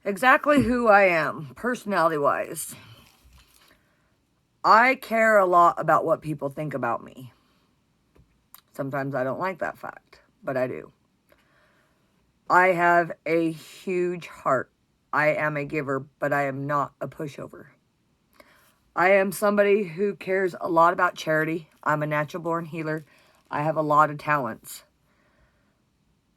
Exactly who I am, personality-wise. I care a lot about what people think about me. Sometimes I don't like that fact, but I do. I have a huge heart. I am a giver, but I am not a pushover. I am somebody who cares a lot about charity. I'm a natural born healer. I have a lot of talents.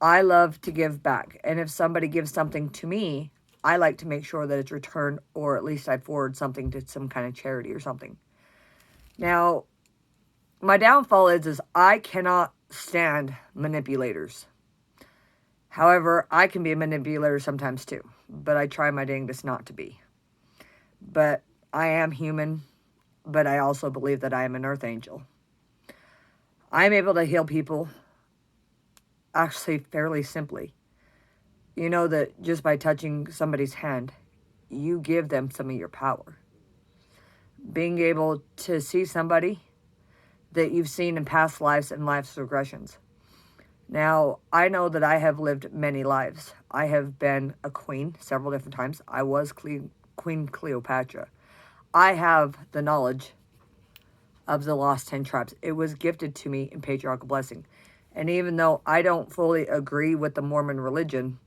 I love to give back. And if somebody gives something to me, I like to make sure that it's returned, or at least I forward something to some kind of charity or something. Now, my downfall is I cannot stand manipulators. However, I can be a manipulator sometimes too, but I try my dangest not to be. But I am human, but I also believe that I am an earth angel. I'm able to heal people actually fairly simply. You know that just by touching somebody's hand, you give them some of your power. Being able to see somebody that you've seen in past lives and life's regressions. Now, I know that I have lived many lives. I have been a queen several different times. I was Queen Cleopatra. I have the knowledge of the lost 10 tribes. It was gifted to me in patriarchal blessing. And even though I don't fully agree with the Mormon religion,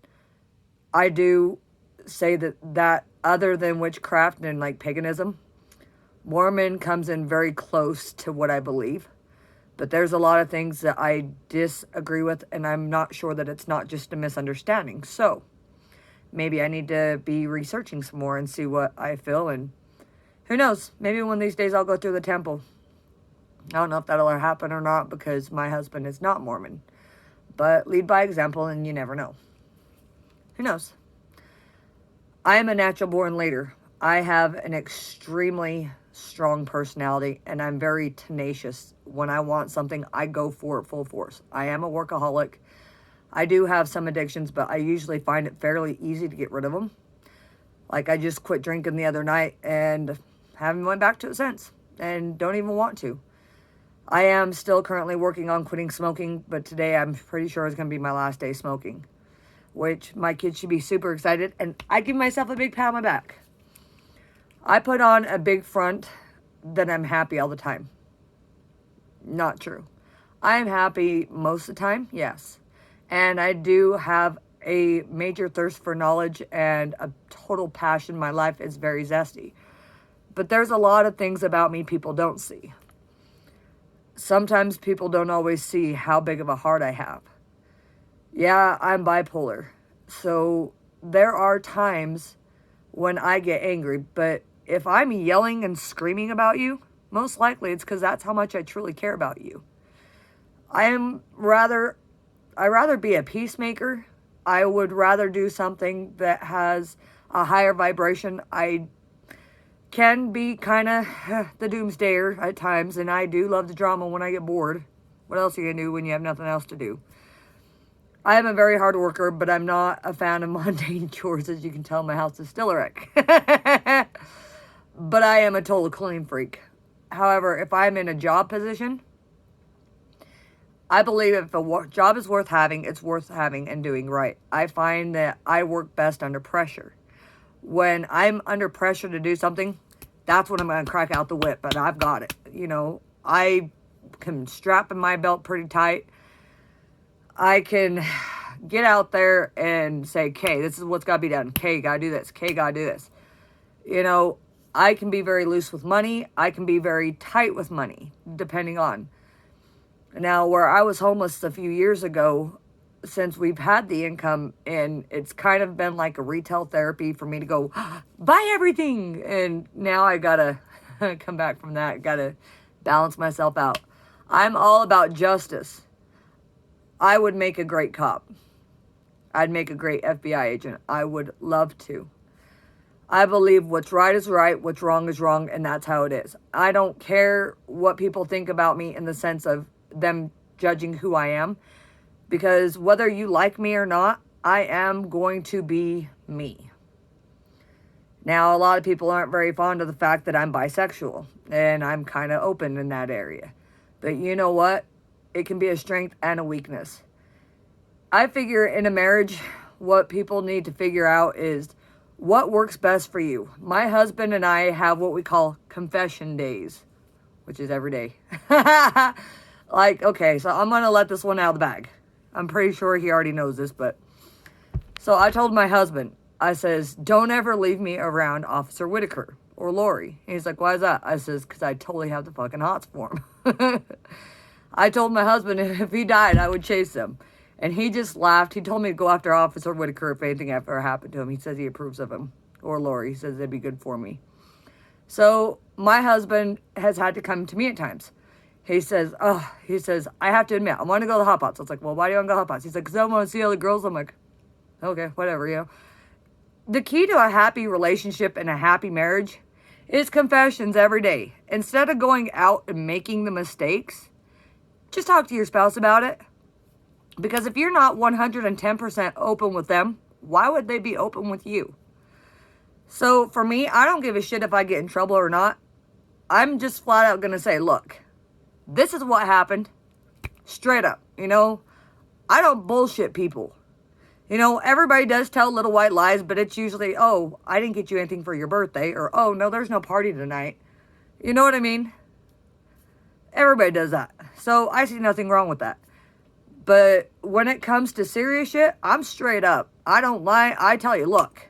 I do say that other than witchcraft and like paganism, Mormon comes in very close to what I believe. But there's a lot of things that I disagree with, and I'm not sure that it's not just a misunderstanding. So maybe I need to be researching some more and see what I feel. And who knows? Maybe one of these days I'll go through the temple. I don't know if that'll happen or not because my husband is not Mormon. But lead by example, and you never know. Who knows? I am a natural born leader. I have an extremely strong personality, and I'm very tenacious. When I want something, I go for it full force. I am a workaholic. I do have some addictions, but I usually find it fairly easy to get rid of them. Like I just quit drinking the other night and haven't went back to it since, and don't even want to. I am still currently working on quitting smoking, but today I'm pretty sure it's going to be my last day smoking, which my kids should be super excited, and I give myself a big pat on my back. I put on a big front that I'm happy all the time. Not true. I am happy most of the time, yes. And I do have a major thirst for knowledge and a total passion. My life is very zesty. But there's a lot of things about me people don't see. Sometimes people don't always see how big of a heart I have. Yeah, I'm bipolar. So there are times when I get angry, but if I'm yelling and screaming about you, most likely it's because that's how much I truly care about you. I rather be a peacemaker. I would rather do something that has a higher vibration. I can be kind of the doomsdayer at times, and I do love the drama when I get bored. What else are you going to do when you have nothing else to do? I am a very hard worker, but I'm not a fan of mundane chores. As you can tell, my house is still a wreck. But I am a total clean freak. However, if I'm in a job position, I believe if a job is worth having, it's worth having and doing right. I find that I work best under pressure. When I'm under pressure to do something, that's when I'm going to crack out the whip, but I've got it. You know, I can strap in my belt pretty tight. I can get out there and say, okay, this is what's got to be done. Okay, got to do this. Okay, got to do this. You know, I can be very loose with money. I can be very tight with money, depending on. Now, where I was homeless a few years ago, since we've had the income, and it's kind of been like a retail therapy for me to go, buy everything. And now I got to come back from that. Got to balance myself out. I'm all about justice. I would make a great cop. I'd make a great FBI agent. I would love to. I believe what's right is right, what's wrong is wrong, and that's how it is. I don't care what people think about me in the sense of them judging who I am, because whether you like me or not, I am going to be me. Now, a lot of people aren't very fond of the fact that I'm bisexual, and I'm kind of open in that area. But you know what? It can be a strength and a weakness. I figure in a marriage, what people need to figure out is What works best for you? My husband and I have what we call confession days, which is every day. Like, okay, so I'm going to let this one out of the bag. I'm pretty sure he already knows this, but... So I told my husband, I says, don't ever leave me around Officer Whitaker or Lori. And he's like, why is that? I says, because I totally have the fucking hots for him. I told my husband if he died, I would chase him. And he just laughed. He told me to go after Officer Whitaker if anything ever happened to him. He says he approves of him. Or Lori. He says they'd be good for me. So my husband has had to come to me at times. He says, I have to admit, I want to go to the hot pots. I was like, well, why do you want to go to the hot pots? He's like, because I want to see other girls. I'm like, okay, whatever, you know. The key to a happy relationship and a happy marriage is confessions every day. Instead of going out and making the mistakes, just talk to your spouse about it. Because if you're not 110% open with them, why would they be open with you? So for me, I don't give a shit if I get in trouble or not. I'm just flat out going to say, look, this is what happened. Straight up, you know. I don't bullshit people. You know, everybody does tell little white lies, but it's usually, oh, I didn't get you anything for your birthday. Or, oh, no, there's no party tonight. You know what I mean? Everybody does that. So I see nothing wrong with that. But when it comes to serious shit, I'm straight up. I don't lie. I tell you, look.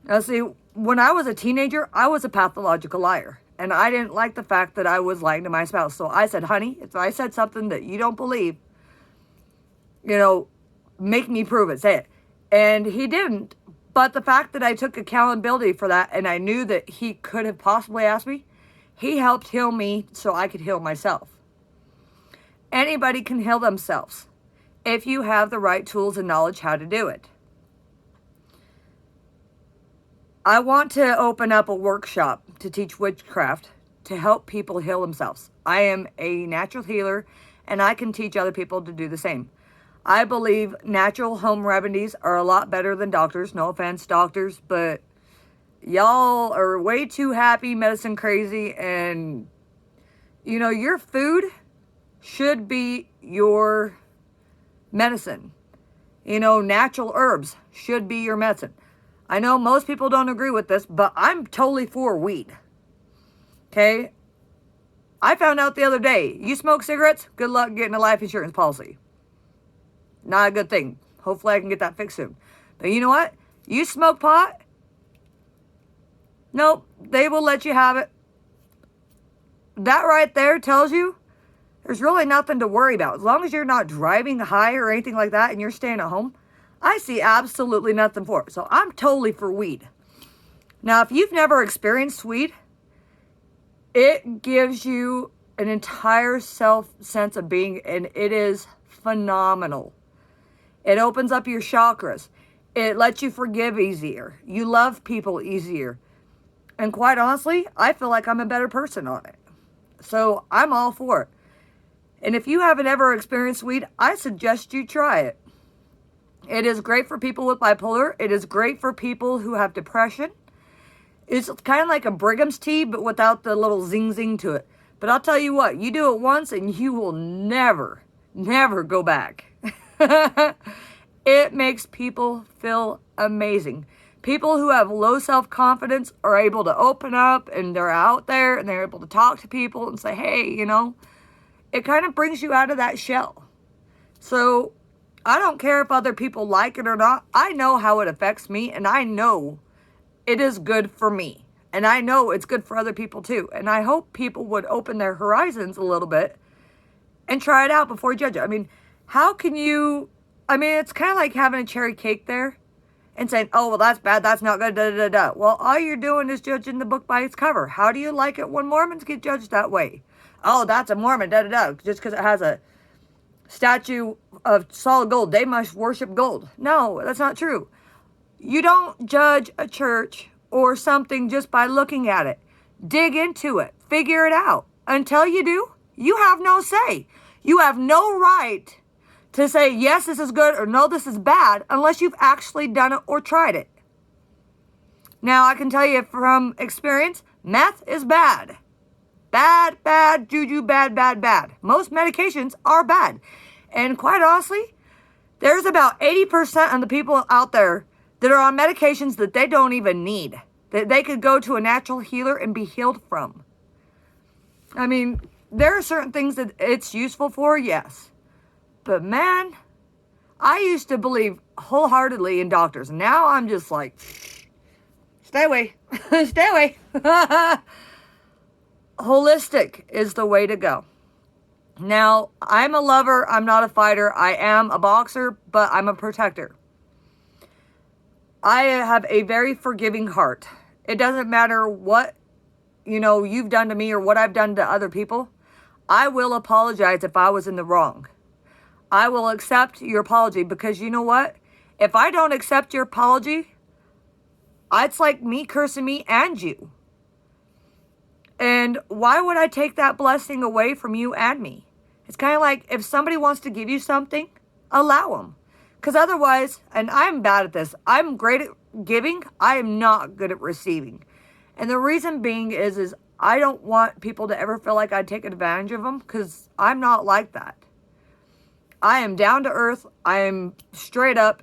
Now, see, when I was a teenager, I was a pathological liar. And I didn't like the fact that I was lying to my spouse. So I said, honey, if I said something that you don't believe, you know, make me prove it. Say it. And he didn't. But the fact that I took accountability for that and I knew that he could have possibly asked me, he helped heal me so I could heal myself. Anybody can heal themselves if you have the right tools and knowledge how to do it. I want to open up a workshop to teach witchcraft to help people heal themselves. I am a natural healer and I can teach other people to do the same. I believe natural home remedies are a lot better than doctors. No offense, doctors, but y'all are way too happy, medicine crazy, and you know, your food should be your medicine. You know, natural herbs should be your medicine. I know most people don't agree with this, but I'm totally for weed. Okay? I found out the other day, you smoke cigarettes, good luck getting a life insurance policy. Not a good thing. Hopefully I can get that fixed soon. But you know what? You smoke pot? Nope, they will let you have it. That right there tells you there's really nothing to worry about. As long as you're not driving high or anything like that and you're staying at home, I see absolutely nothing for it. So I'm totally for weed. Now, if you've never experienced weed, it gives you an entire sense of being, and it is phenomenal. It opens up your chakras. It lets you forgive easier. You love people easier. And quite honestly, I feel like I'm a better person on it. So I'm all for it. And if you haven't ever experienced weed, I suggest you try it. It is great for people with bipolar. It is great for people who have depression. It's kind of like a Brigham's tea, but without the little zing to it. But I'll tell you what, you do it once and you will never go back. It makes people feel amazing. People who have low self-confidence are able to open up and they're out there and they're able to talk to people and say, hey, you know, it kind of brings you out of that shell. So I don't care if other people like it or not. I know how it affects me and I know it is good for me. And I know it's good for other people too. And I hope people would open their horizons a little bit and try it out before you judge it. I mean, how can you, it's kind of like having a cherry cake there and saying, oh, well, that's bad, that's not good, da, da, da, da. Well, all you're doing is judging the book by its cover. How do you like it when Mormons get judged that way? Oh, that's a Mormon, da, da, da, just because it has a statue of solid gold. They must worship gold. No, that's not true. You don't judge a church or something just by looking at it. Dig into it. Figure it out. Until you do, you have no say. You have no right to say, yes, this is good, or no, this is bad, unless you've actually done it or tried it. Now, I can tell you from experience, meth is bad. Bad, juju, bad. Most medications are bad. And quite honestly, there's about 80% of the people out there that are on medications that they don't even need, that they could go to a natural healer and be healed from. I mean, there are certain things that it's useful for, yes. But man, I used to believe wholeheartedly in doctors. And now I'm just like, stay away. Stay away. Holistic is the way to go. Now, I'm a lover. I'm not a fighter. I am a boxer, but I'm a protector. I have a very forgiving heart. It doesn't matter what, you've done to me or what I've done to other people. I will apologize if I was in the wrong. I will accept your apology because you know what? If I don't accept your apology, it's like me cursing me and you. And why would I take that blessing away from you and me? It's kind of like if somebody wants to give you something, allow them. Because otherwise, and I'm bad at this, I'm great at giving, I am not good at receiving. And the reason being is I don't want people to ever feel like I take advantage of them because I'm not like that. I am down to earth. I am straight up.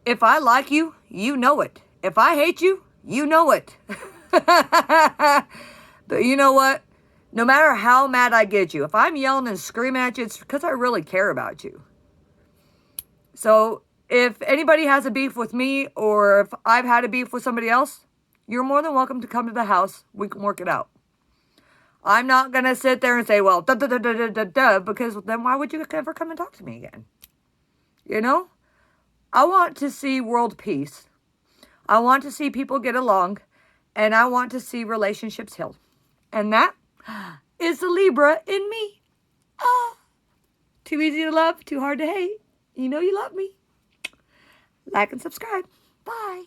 If I like you, you know it. If I hate you, you know it. But you know what? No matter how mad I get you, if I'm yelling and screaming at you, it's because I really care about you. So if anybody has a beef with me or if I've had a beef with somebody else, you're more than welcome to come to the house. We can work it out. I'm not going to sit there and say, well, because then why would you ever come and talk to me again? I want to see world peace. I want to see people get along. And I want to see relationships healed. And that is the Libra in me. Too easy to love, too hard to hate. You know you love me. Like and subscribe. Bye.